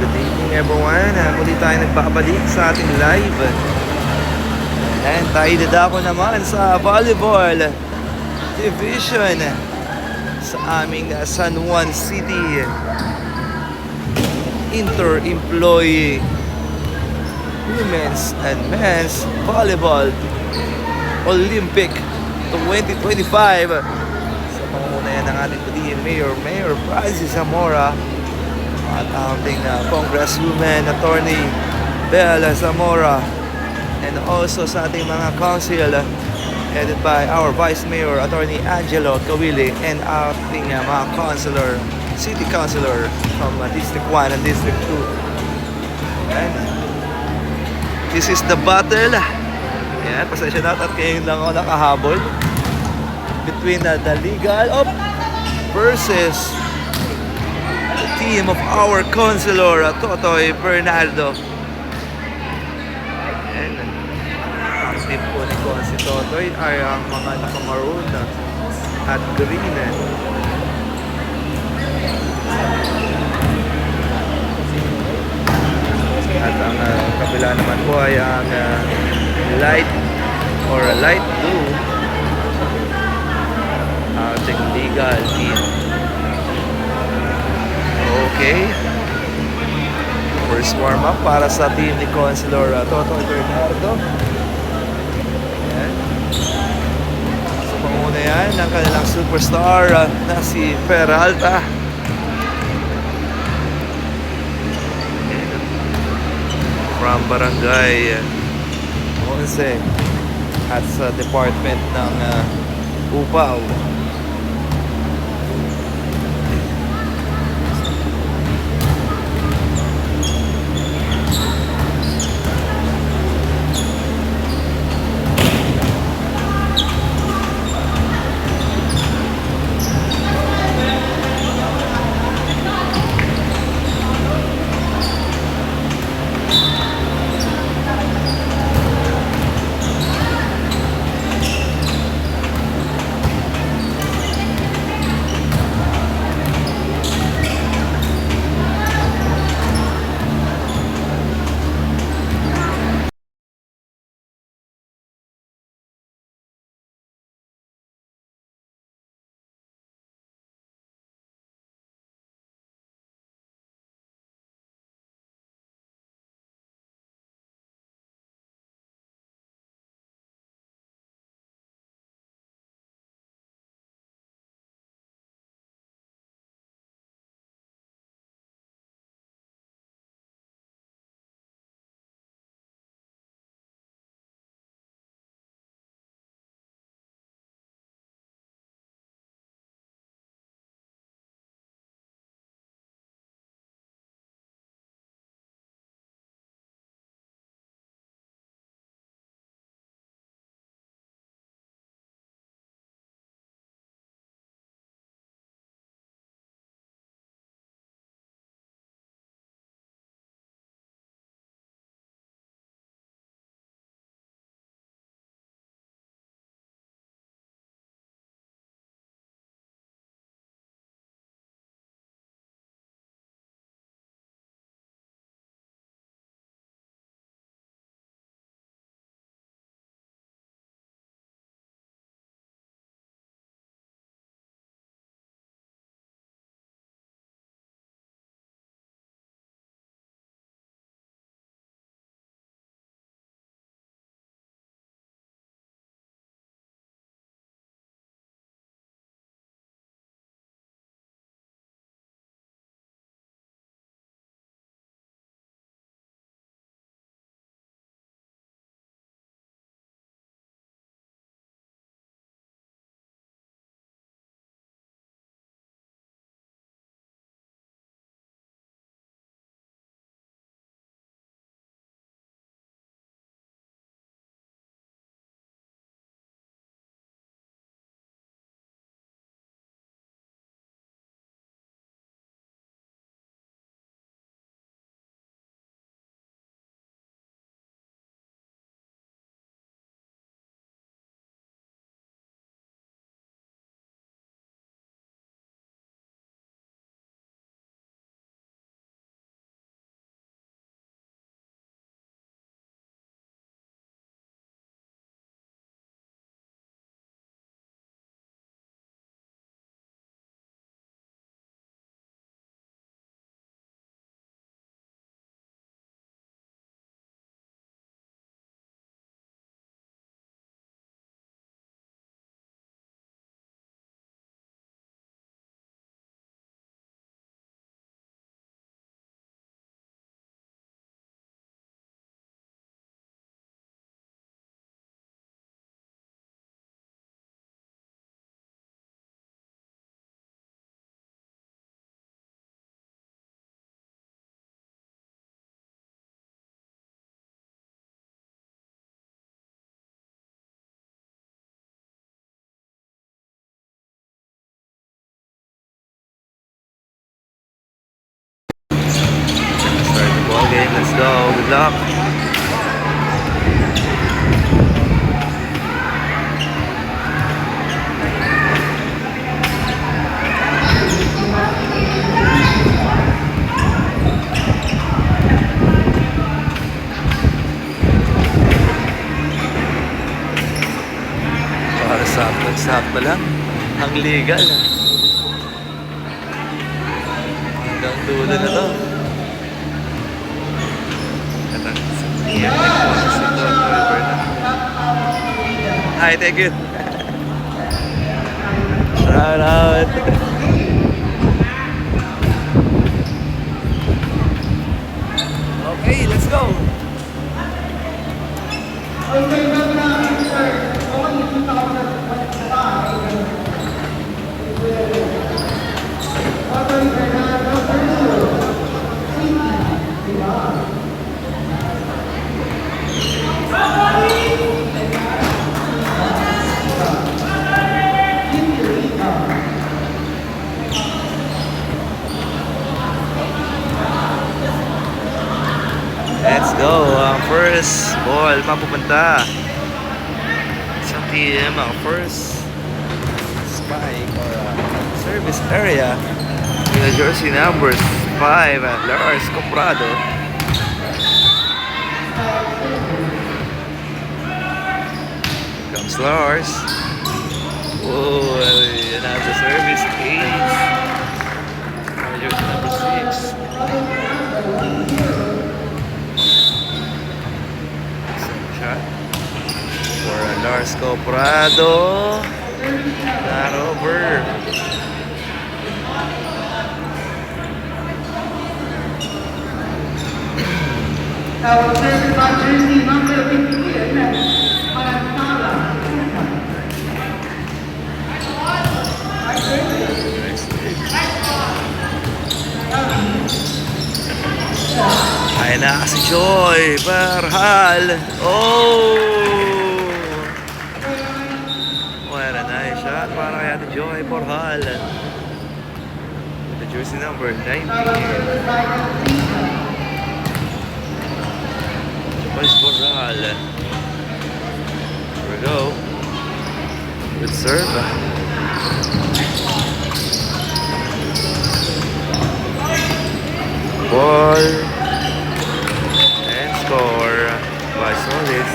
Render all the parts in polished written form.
Good evening everyone. Muli tayo nagbabalik sa ating live. And tayo dadako naman sa volleyball division sa aming San Juan City Inter-Employee Women's and Men's Volleyball Olympic 2025 sa pangunayan ng ating pagiging Mayor Francis Zamora at ating Congresswoman Attorney Bella Zamora, and also sa ating mga council headed by our Vice Mayor Attorney Angelo Kawili and ating mga councilor, City Councilor from District 1 and District 2. And this is the battle. Ayan, pasensya na at ngayon lang ako nakahabol between the legal versus the team of our councilor Totoy Bernardo. And ang team po ni si Totoy ay ang mga nakamaroon at green. At ang kabila naman po ay ang light or light blue, ating legal team. Okay, first warm up para sa team ni Councilor Totoy Bernardo. Ayan. Sa panguna yan ng kanilang superstar na si Peralta. From Barangay 11 at sa department ng Upaw. Let's go. Good luck. Para sakto lang. Ang legal. Hanggang dulo na to. Hi, thank you. Shout out. Okay, let's go. Let's go. Ang first ball mapupunta sa team. Ang first spike or service area with the jersey numbers 5 at Lars Comprado. Comes Lars. Oh, another service ace. Jersey number 6. For Lars Comprado. Not over. Ay na si Joy Barhal. Oh! What a nice shot para kay Ate Joy Barhal. With the jersey number 19. Joyce Barhal. Here we go. Good serve. Ball. Score by Solis.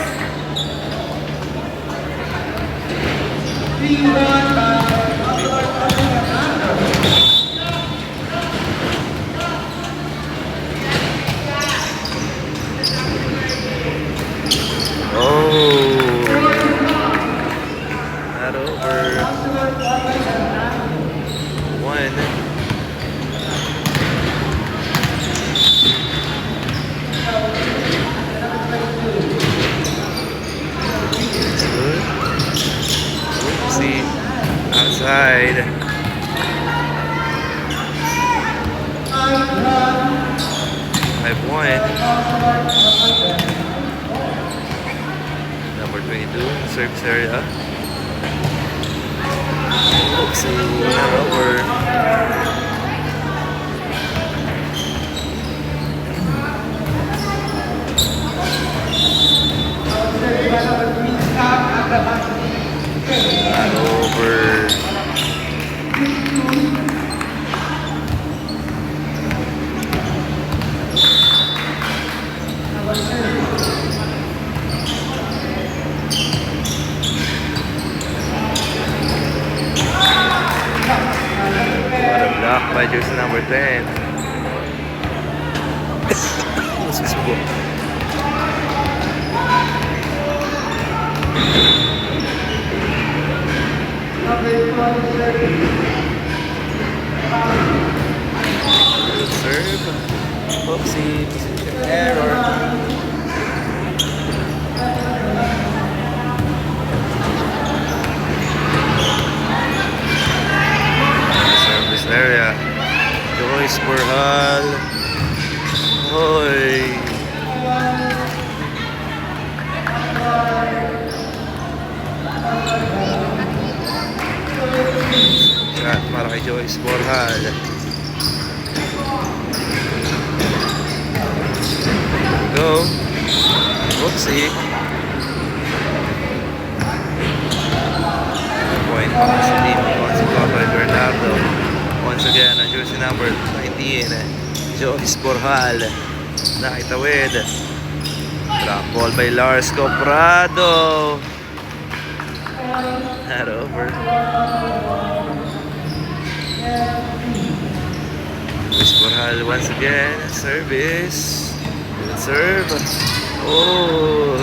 Oh, not over. 1. Outside. I've won. Number 22, service area. Oopsie, not over. Not over. What a block by jersey number 10. This is cool. Good serve. Oopsie, position error. Service area. Joyce Barhal. Hoy. Shot para kay Joyce Barhal. go. Oopsie. Point para sa team. Once again by Bernardo. Once again, ang jersey number 19. Joyce Borjal. Nakitawid. Drop ball by Lars Coprado. Not over. Joyce Borjal once again. Service. Good serve. Oh.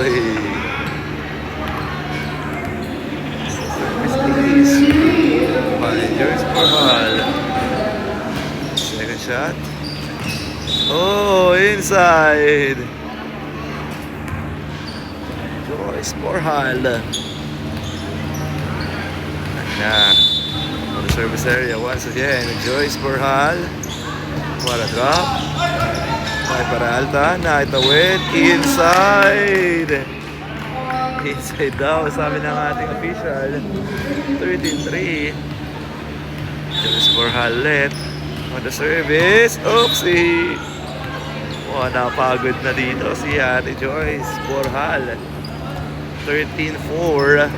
Service please. By Joyce Borjal. Second shot. Oh, inside. Joyce Borjal. Na. On the service area once again. Joyce Borjal. What a drop. By Peralta. Naitawid. Inside. Inside daw. Sabi ng ating official. 13-3. Joyce Borjal ulit. On the service. Oopsie. Oh, napagod na dito si Ate Joyce Borjal. 13-4.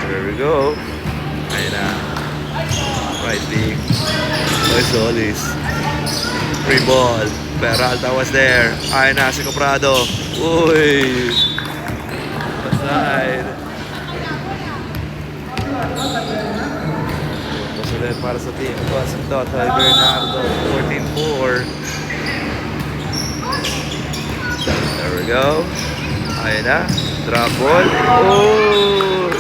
There we go. Ayun na. Right leg. Joyce Solis. Free ball. Peralta was there. Ayun na si Coprado. Uy. Aside. Ulit para sa team. Total Bernardo. 14-4. There we go. Ayun na. Drop ball. Oh!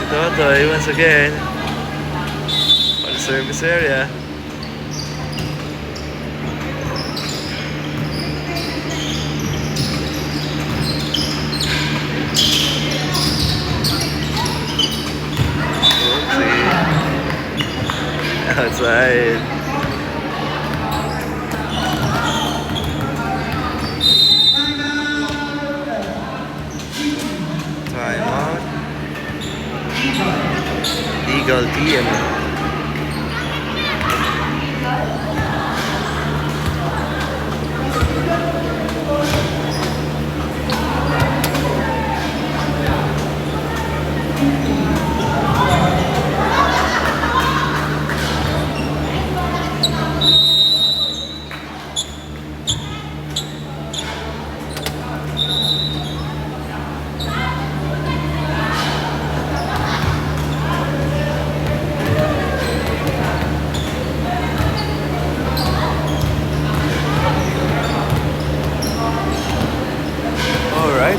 Totoy once again on the service area. Oopsie. Outside. Timeout. Legal team.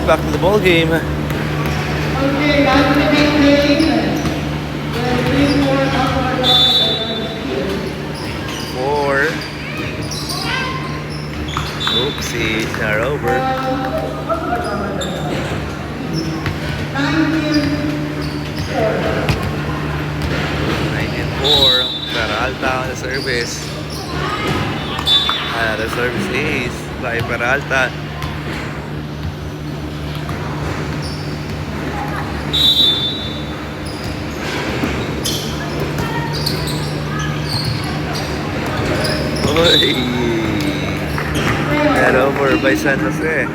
Back to the ball game. Okay, back to the big game. 4. Oopsie, not over. 19-4. Peralta on the service. The service is by Peralta. Head over by San Jose.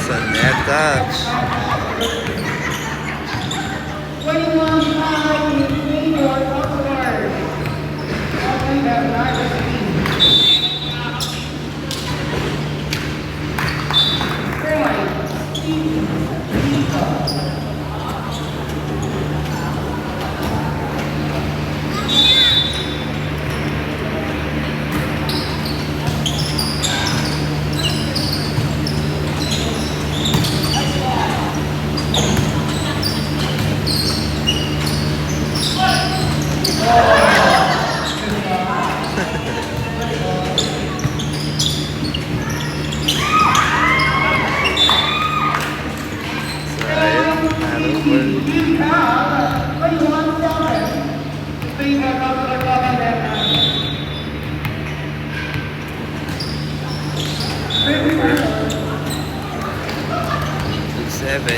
Sa net touch. 21-5 in favor of the Lord. Okay, Bernardo Speed. Sayang. Turnover. We have 21-7 in favor of the Lord Bernardo. 2-7. 22-7.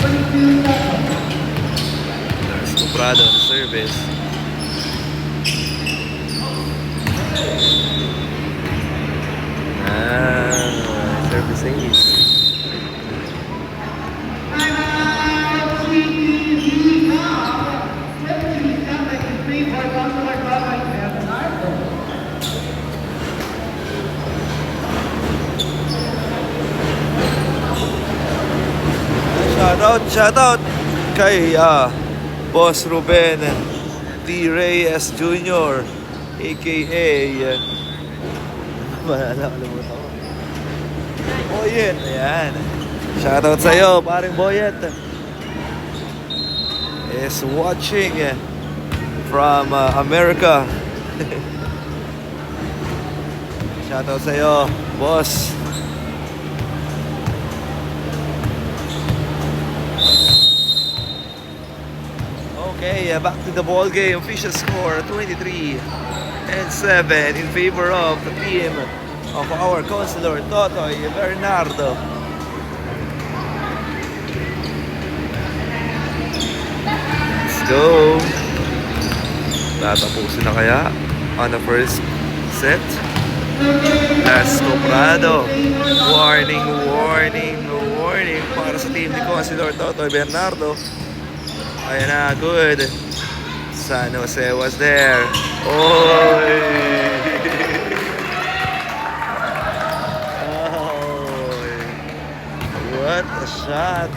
There's Cobrado on service. Service ace. Shoutout kay Boss Ruben D. Reyes Jr. aka nakalimutan ko. Boyet, ayan. Shoutout sa'yo, paring Boyet. Is watching from America. Shoutout sa'yo, boss. Okay, back to the ball game. Official score 23-7 in favor of the team of our counselor Totoy Bernardo. Let's go. Tatapusin na kaya on the first set. Las Cobrado. Warning, warning, warning para sa team ni counselor Totoy Bernardo. Ayan na, good. San Jose was there. Oy! Oy! What a shot!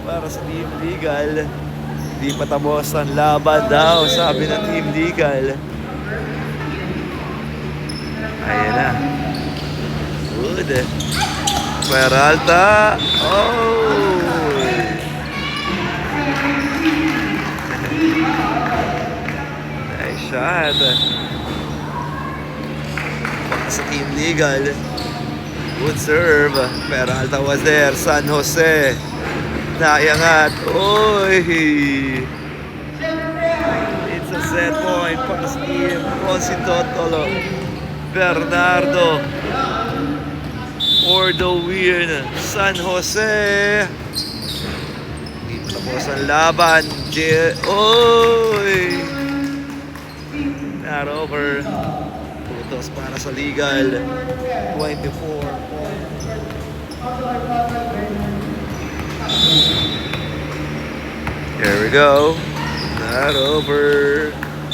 Para sa Team Legal. Di pa tapos ang laban daw, sabi ng Team Legal. Ayan na. Good. Peralta. Oh! Nice shot. Para sa Team Legal. Good serve. Peralta was there. San Jose. Naiangat. Oy! It's a set point para sa Team Consintotolo Bernardo. For the win. San Jose. Tapos ang laban. Oy! Not over. Putos para sa Legal. 24. Here we go. Not over.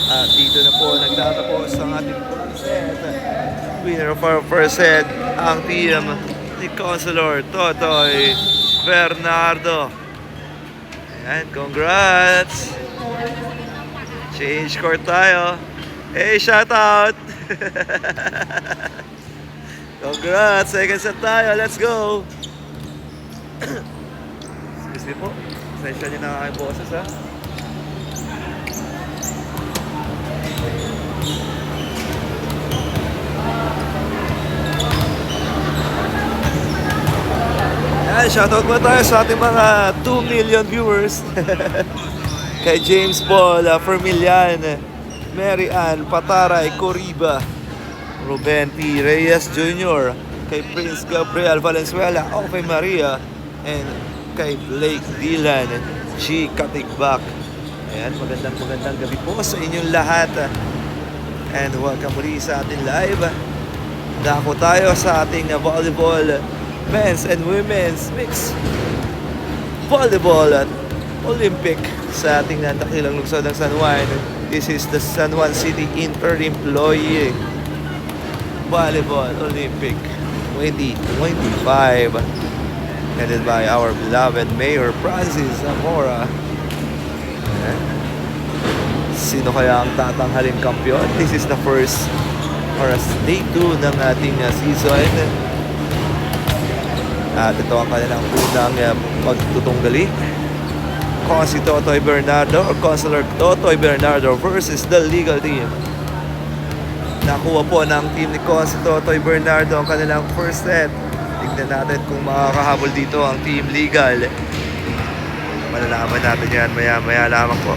At dito na po nagtatapos ang ating first set. Winner of our first set, ang team ni Counselor Totoy Bernardo. And congrats! Change court tayo. Hey, shout out! Congrats! Second set tayo. Let's go! Excuse me po. Sensya nyo na ang aking boses, ha? Yan, shoutout mo tayo sa ating mga 2 million viewers. Kay James Paul Fermilian, Mary Ann Pataray Coriba, Ruben T. Reyes Jr., kay Prince Gabriel Valenzuela, Ofe Maria, and kay Blake Dylan G. Katigbak. Ayan, magandang gabi po sa inyong lahat. And welcome muli sa ating live. Dako tayo sa ating volleyball men's and women's mixed volleyball at Olympic sa ating dakilang lungsod ng San Juan. This is the San Juan City Inter-Employee Volleyball Olympic 2025, headed by our beloved Mayor Francis Zamora. Sino kaya ang tatanghaling kampiyon? This is the first or day 2 ng ating season. At ito ang kanilang unang pagtutunggali. Si Totoy Bernardo or Consular Totoy Bernardo versus the legal team. Nakuha po ng team ni si Totoy Bernardo ang kanilang first set. Tignan natin kung makakahabol dito ang team legal. Malalaman natin yan maya lamang po.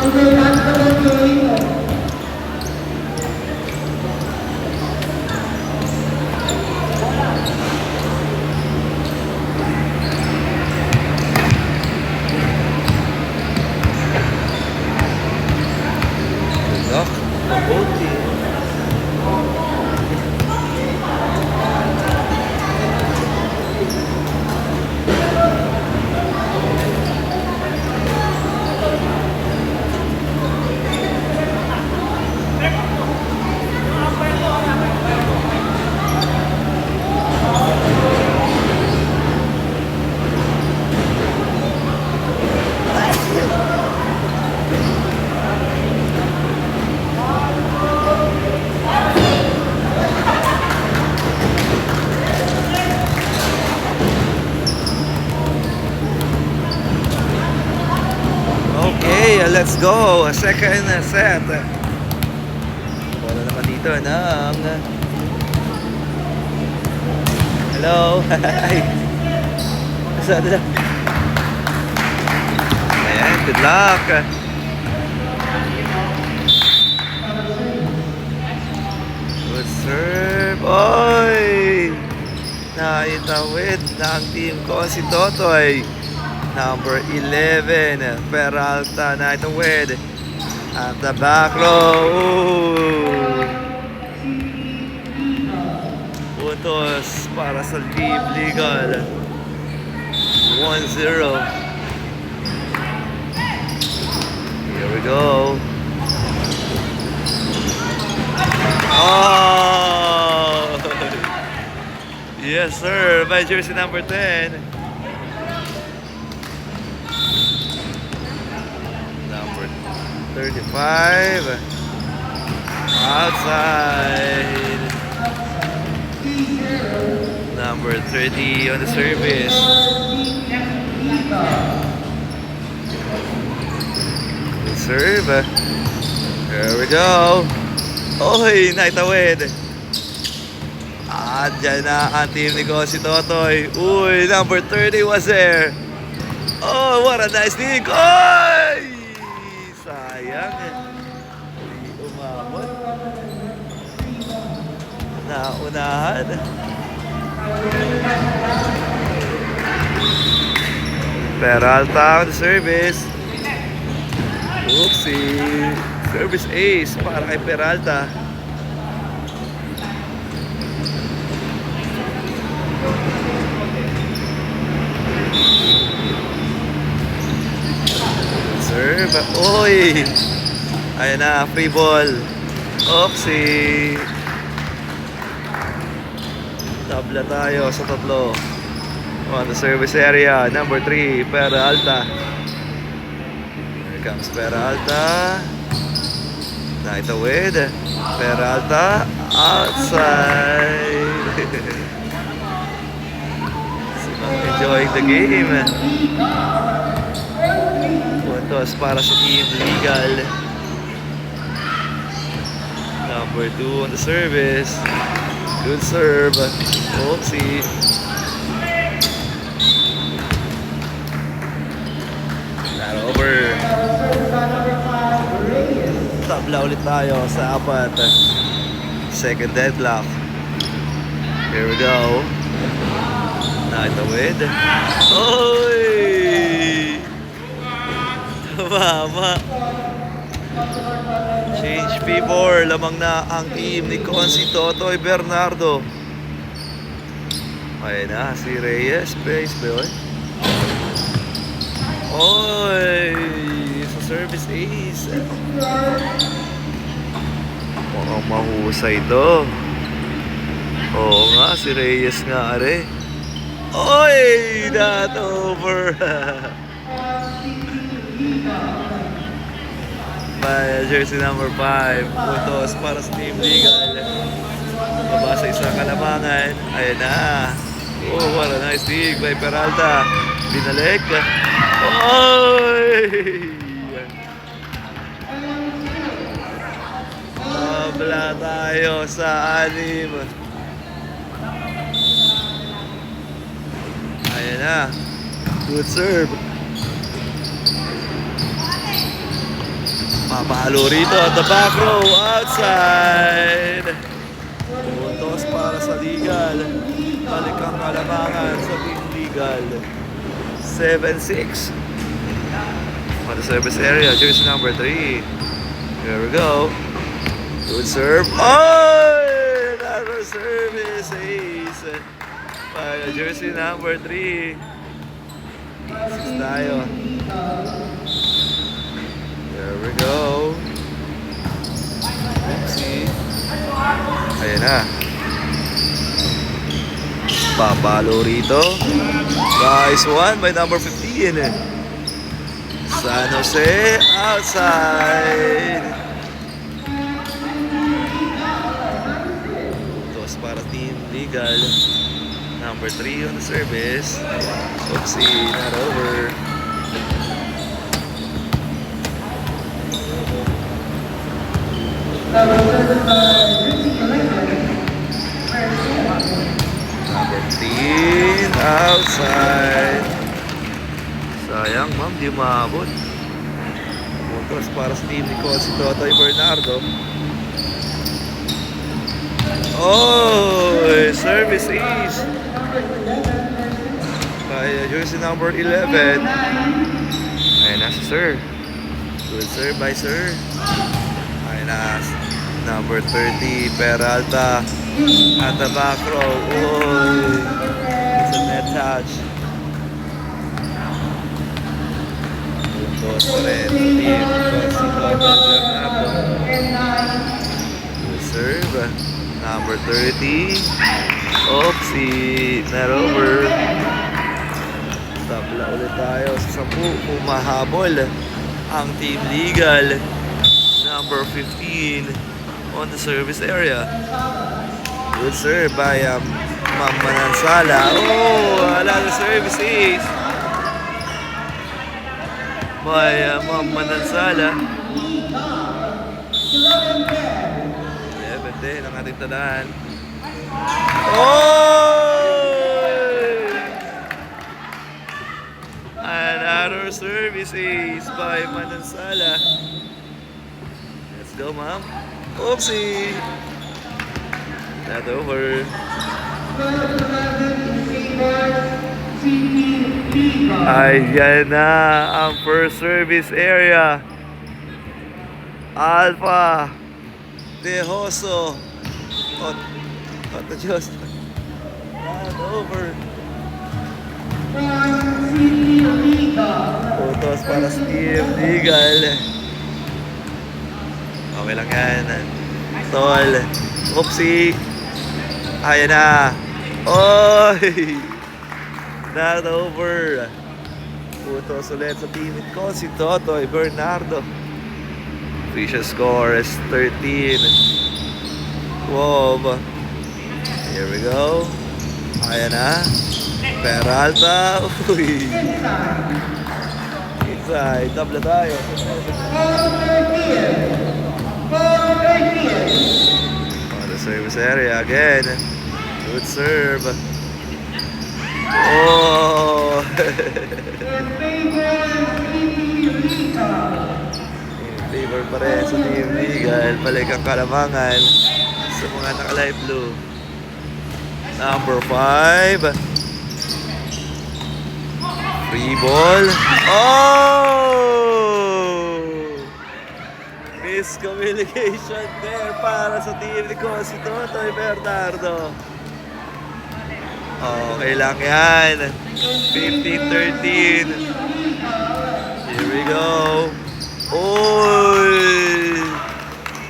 Okay, that's the one to leave. Good luck for both teams. Okay, let's go. Second set. Wala naman dito ng... Hello. Hi. Saan na? Ayan, good luck. Good serve. Oy! Naitawid ng team ko si Totoy. Number 11, Peralta naitawid. At the back row. Puntos para sa Team Legal. 1-0. Here we go. Oh! Yes, serve by jersey number 10. Number 35. Outside. Number 30 on the service. Good serve. There we go. Oy, naitawid. At dyan na ang team ni Consi Totoy. Uy, number 30 was there. Oh, what a nice dig. Oy! Sayang. Hindi umabot. Naunahan. Peralta on the service. Oopsie. Service ace para kay Peralta. Serve. Oy! Ayan na, free ball. Oopsie. Tabla tayo sa tatlo. On the service area, number 3, Peralta. Here comes Peralta. Naitawid. Peralta outside. Enjoying the game. Puntos para sa Team Legal. Number 2 on the service. Good serve. Oopsie. Not over. Tabla ulit tayo sa 4. Second deadlock. Here we go. Naitawid. Oy! Tumama. Change P4. Lamang na ang team ni Consi Totoy Bernardo. Ayan na, si Reyes. Base boy. Oy! Sa service ace. Mukhang mahusay to. Oo nga, si Reyes nga are. Oy! Not over. By jersey number 5. Puntos para sa Team Legal. Baba sa isang kalamangan. Ayan na. Oh, what a nice dig by Peralta. Binalik. Oy! Tabla tayo sa 6. Ayan na. Good serve. Mapalo rito at the back row. Outside. Puntos para sa Legal. Balik ang kalamangan sa Team Legal. 7-6. On the service area, jersey number 3. Here we go. Good serve. Oh! Another service ace. By jersey number 3. Aces tayo. There we go. Oopsie. Ayan na. Papalo rito. Nice one by number 15. San Jose outside. Toss para Team Legal. Number 3 on the service. Oopsie, not over. Number 15 outside. Sayang ma'am, di maabot. Puntos para sa team ni Consi Totoy Bernardo. Oh, service ace. Kaya jersey number 11. Ayun na si Sir. Good serve by Sir. Ayun na number 30 Peralta at the back row. Oh, it's a net touch. Puntos pa rin sa team Consi Totoy Bernardo. Good serve. Number 30. Oops. Not over. Tabla ulit tayo sa 10. Umahabol ang Team Legal. Number 15 on the service area. Good serve by Ma'am Manansala. Oh, wala na service ace by Ma'am Manansala. 11 ang ating tandaan. Oh! Another service ace by Manansala. Let's go, ma'am. Oopsie! Not over. Ayan na ang first service area. Alpha Tejoso. Diyos. Not over. Putos para sa Team Legal. Okay lang yan. Tol. Oopsie. Ayan na. Oy! Not over. Putos ulit sa team ko. Si Totoy Bernardo. Official score is 13. 12. Here we go. Ayan na. Peralta. Uy. Inside. Tabla tayo. On the service area again. Good serve. Oh! In favor pa rin sa Team Legal. Balik ang kalamangan sa mga naka-light blue. Number 5. Free ball. Oh! Miscommunication there para sa team ni si Totoy Bernardo. Okay lang yan. 15-13. Here we go. Uy!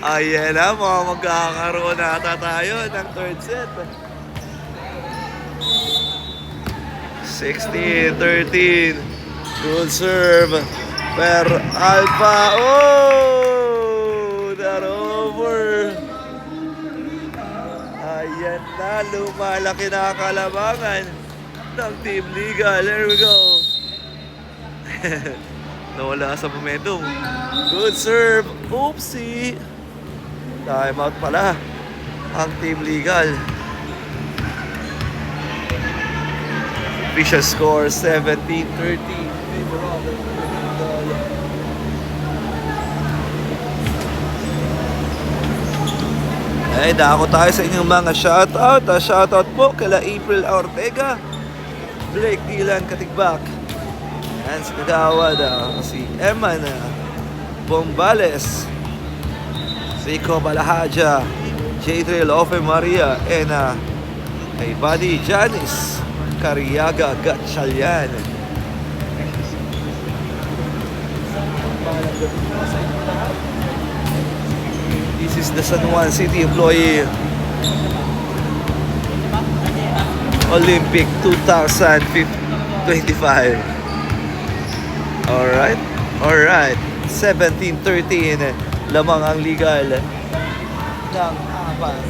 Ayan na, mga magkakaroon na ata tayo ng third set. 16-13. Good serve. Per Alpha. Oh! Not over. Ayan na, lumalaki na ang kalamangan ng Team Legal. There we go. Nawala sa momentum. Good serve. Oopsie. Time out pala ang Team Legal. Official score 17-13. Eh, dako tayo sa inyong mga shoutout. Shoutout po kala April Ortega, Blake Dylan Katigbak, and si Kagawad, si Eman Bombales, si Ko Balahaja, J3 Lofe Maria, and kay Buddy Janice Cariaga Gatchalian. This is the San Juan City Employee Olympic 2025. Alright. 17-13. Lamang ang legal ng apat.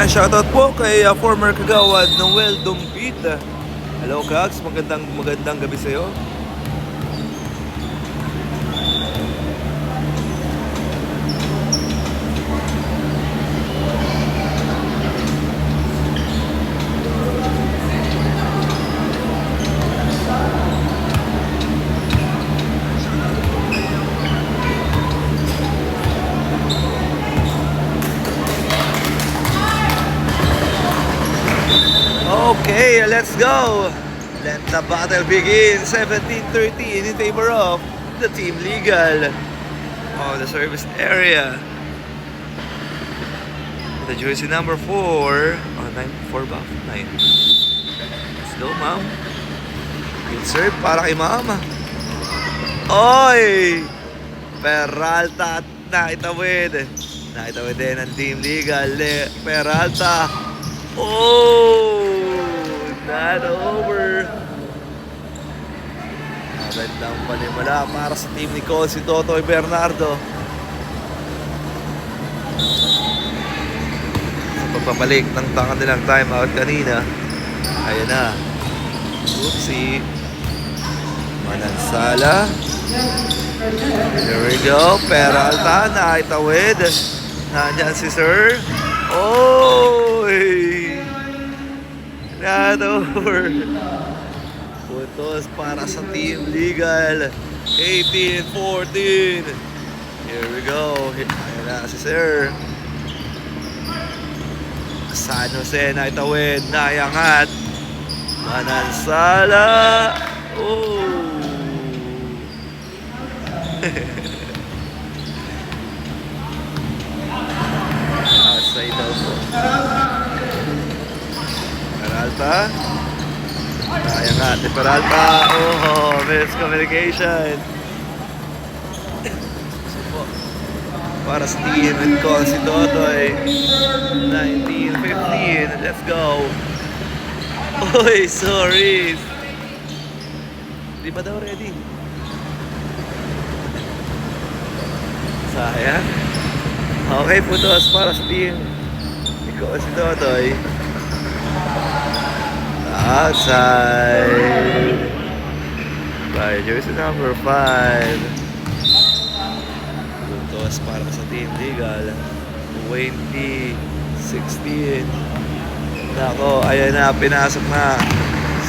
shoutout po kay former kagawad Noel Dumpit. Hello Kags, magandang gabi sa'yo. Okay, let's go! Let the battle begin. 17-13 in favor of the Team Legal. On the service area. The jersey number 4. Oh, 4 ba? 9. Let's go, ma'am. Good serve para kay mama. Oy! Peralta at naitawid. Naitawid din ang Team Legal. Peralta. Oh! Not over. Magandang panimula para sa team ni Cole, si Totoy Bernardo. Sa pagpapalik ng kanilang timeout kanina. Ayan na. Oopsie. Manansala. Here we go. Peralta, naitawid. Nandyan si Sir. Oy! Not over. Puntos para sa Team Legal. 18-14. Here we go. Ayan na si Sir. San Jose na itawid. Nayangat. Manansala. Oh. Outside daw po. Peralta. Kaya nga, si Peralta. Oh, miscommunication. Para sa team and call si Totoy. 19-15. Let's go. Oy, sorry. Di ba daw ready? Sayang. Okay, putos para sa team. Ikaw si Totoy. Outside by jersey number 5. Puntos para sa Team Legal. 20-16. Nako, ayan na, pinasok na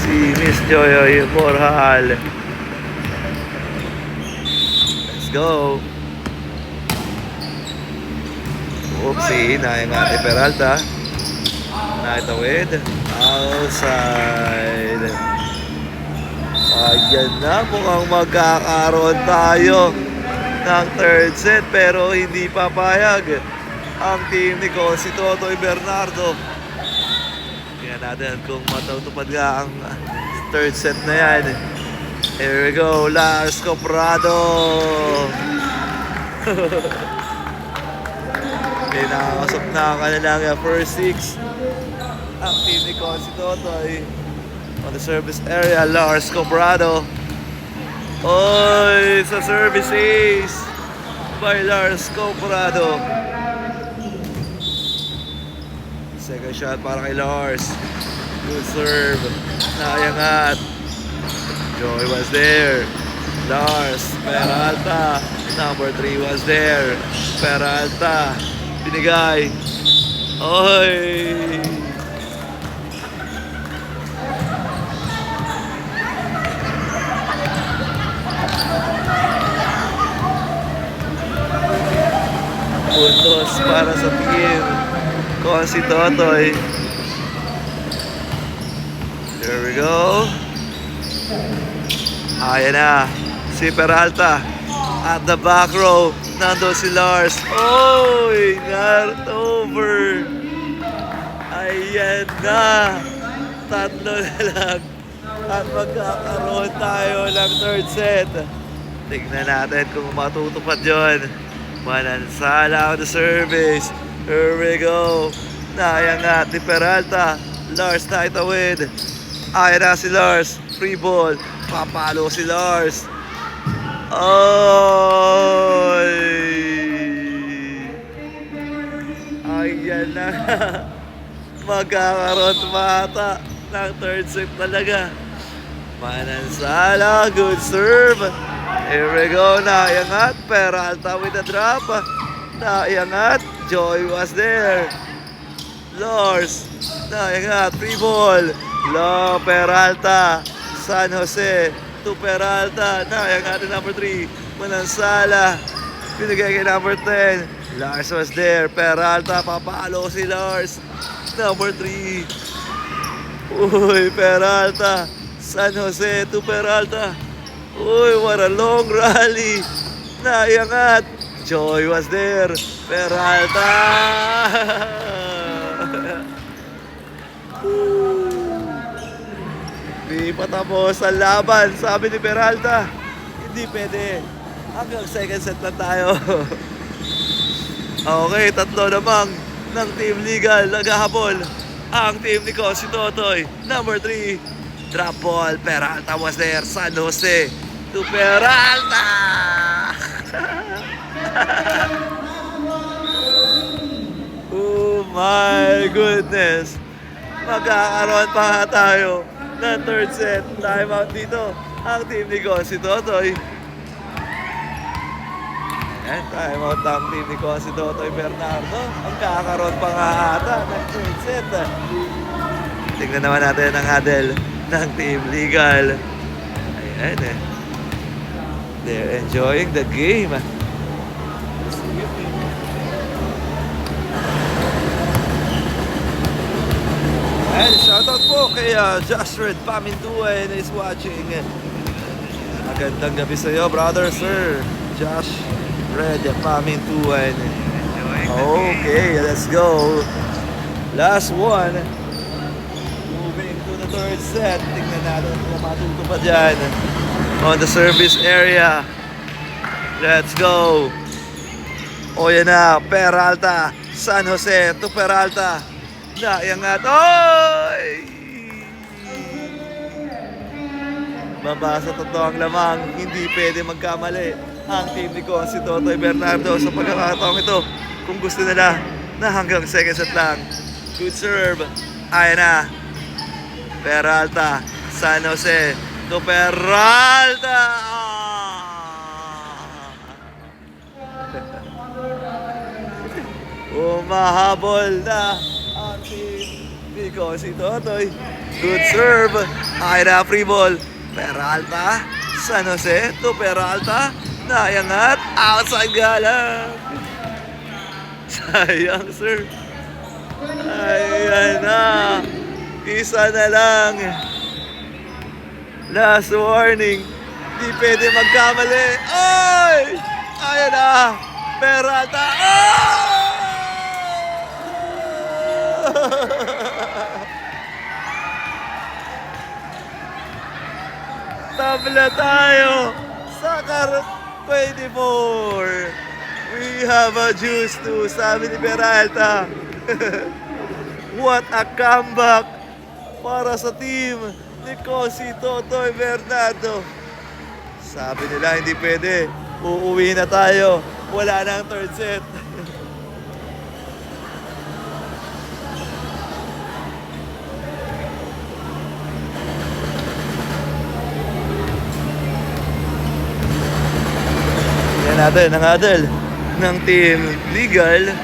si Miss Joy Borjal. Let's go. Oopsie, naingat ni Peralta. Naitawid. Outside. Ayan na, mukhang magkakaroon tayo ng third set pero hindi papayag ang team ni si Totoy Bernardo. Tingnan natin kung matutupad nga ang third set na yan. Here we go, Lars Coprado. Pinakasok na ang kanilang first 6. Ang team ni si Totoy. On the service area, Lars Cobrado. Oy, sa service ace by Lars Cobrado. Second shot para kay Lars. Good serve. Nayangat. Joy was there. Lars Peralta. Number 3 was there. Peralta. Binigay. Oy! Puntos para sa team si Totoy. There we go. Ayan na si Peralta at the back row. Nando si Lars. Oy, not over. Ayan na. Tatlo na lang at magkakaroon tayo ng third set. Tignan natin kung matutupad yun. Manansala on the service. Here we go. Nayangat ni Peralta. Lars na itawid. Ayan na si Lars. Free ball. Papalo si Lars. Oy! Ayan na. magkakaroon pa ata ng third set talaga. Manansala, good serve. Here we go, naiangat. Peralta with the drop. Naiangat. Joy was there. Lors, naiangat. Free ball. Lo, Peralta. San Jose to Peralta. Naiangat yung number 3. Manansala. Pinagay kay number 10. Lars was there. Peralta, papalo si Lars. Number 3. Uy, Peralta. San Jose to Peralta. Uy, what a long rally. Naiangat. Joy was there. Peralta. Di pa tapos ang laban. Sabi ni Peralta, hindi pwede. Hanggang second set lang tayo. Okay, tatlo namang ng Team Legal naghahabol. Ang team ni Cosi Totoy. Number 3. Drop ball, Peralta was there. San Jose to Peralta. Oh my goodness. Magkakaroon pa nga tayo ng third set. Time out dito. Ang team ni Cosi Totoy. Ayan, time out ang team ni Cosi Totoy Bernardo. Magkakaroon pa nga ata ng third set. Tingnan naman natin ang huddle ng Team Legal. Ayan eh. They're enjoying the game. And shoutout po kay Josh Red Pamintuan is watching. Magandang gabi sa iyo, brother, sir. Josh Red Pamintuan. Okay, let's go. Last one. Third set, tingnan natin kung matuto pa dyan on the service area. Let's go. O yan na, Peralta, San Jose to Peralta. Naiangat. Oy! Babasa totoo ang lamang, hindi pwede magkamali ang team ni Cosi Totoy Bernardo sa pagkakataong ito. Kung gusto nila na hanggang second set lang. Good serve. Ayan na. Peralta, San Jose to Peralta. Umahabol na ang team ni Cosi Totoy. Good serve. Ay na, free ball. Peralta, San Jose to Peralta. Naiangat. Outside galang. Sayang, sir. Ayan na. Isa na lang. Last warning. Di pwede magkamali. Ay! Ayan na. Peralta. Tabla tayo. Sakar 24. We have a juice too. Sabi ni Peralta. What a comeback para sa team ni Cosi Totoy Bernardo. Sabi nila hindi pwede. Uuwi na tayo. Wala na ang third set. Yan natin ang huddle ng Team Legal.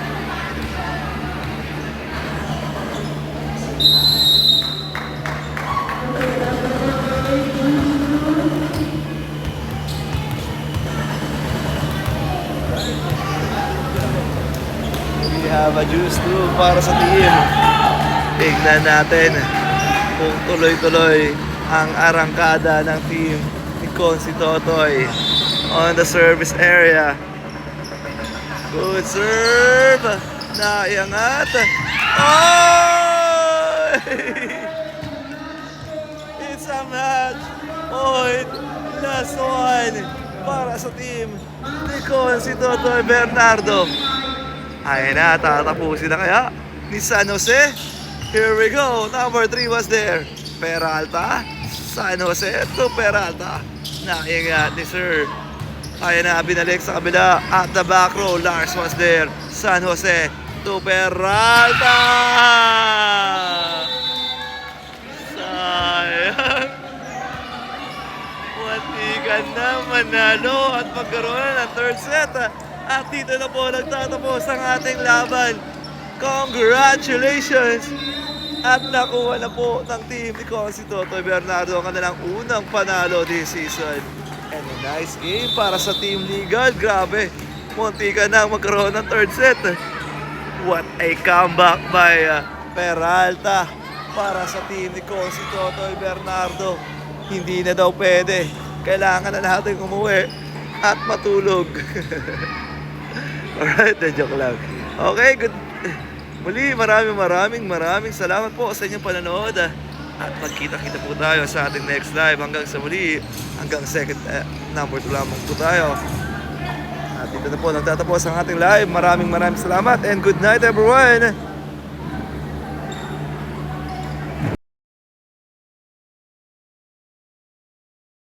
Have a juice too para sa team. Tignan natin kung tuloy-tuloy ang arangkada ng team ni Cosi Totoy on the service area. Good serve. Naiangat. Oh! It's a match point. Last one para sa team ni Cosi Totoy Bernardo. Ayan na, tatapusin na kaya ni San Jose. Here we go. Number 3 was there. Peralta. San Jose to Peralta. Naiangat ni Sir. Ayan na, binalik sa kabila. At the back row, Lars was there. San Jose to Peralta! Sayang. Muntikan na manalo at magkaroon ng third set. At dito na po nagtatapos ang ating laban. Congratulations! At nakuha na po ng team ni Consi Totoy Bernardo ang kanilang unang panalo this season. And a nice game para sa Team Legal. Grabe, munti ka na magkaroon ng third set. What a comeback by Peralta para sa team ni Consi Totoy Bernardo. Hindi na daw pwede. Kailangan na natin umuwi at matulog. Alright, joke lang. Okay, good. Muli, maraming salamat po sa inyong panonood. At magkita-kita po tayo sa ating next live. Hanggang sa muli, hanggang second number 2 lamang po tayo. At dito na po nagtatapos ang ating live. Maraming salamat and good night everyone!